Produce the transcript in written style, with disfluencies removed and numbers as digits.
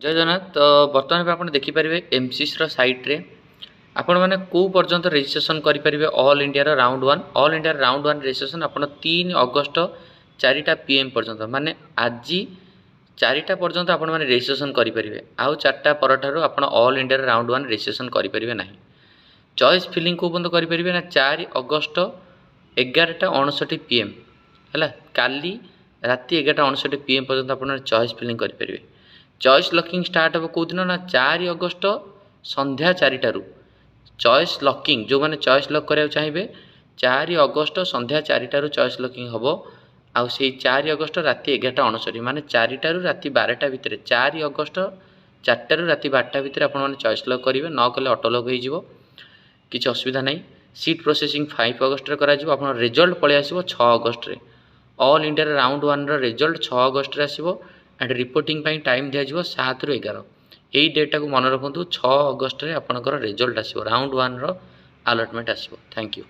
जय जगन्नाथ तो बर्तमान पे आप देखिपारे एमसीसी सैट्रे आपण मैंने कौ पर्यंत रेजिट्रेसन करेंगे all India round one all India round one registration आप 3 अगस्ट 4टा PM पर्यंत माने आज 4टा पर्यंत आपण मैंने रेजिट्रेसन करेंगे आउ 4टा पर आप all India round one registration करेंगे ना चॉइस फिलिंग को पर्यंत करेंगे ना 4 अगस्ट 11:59 PM है काली राति 11:59 PM पर्यंत आप चॉइस फिलिंग करेंगे चॉइस लकिंग स्टार्ट हम कौ दिन ना 4 अगस्ट संध्या 4टारू चॉइस लकिंग जो मैंने चॉइस लक कराया चाहिए 4 अगस्ट संध्या 4टारू चॉइस लकिंग हम आउ से 4 अगस्ट राति 11:59 माने 4टारू राति 12टा भितर 4 अगस्ट 4टारू राति 12टा भितर आप चॉइस लक करेंगे न कले ऑटो लक हो किसी असुविधा नहीं सीट प्रोसेसिंग 5 अगस्ट आप रिजल्ट पलि आसो 6 August all India round one result 6 August आसो एंड रिपोर्टिंग टाइम दिज्व 7 ରୁ 11 यही डेटा को मन रखु 6 अगस्ट आपंकर रिजल्ट आसो राउंड वन अलटमेंट आसो थैंक यू।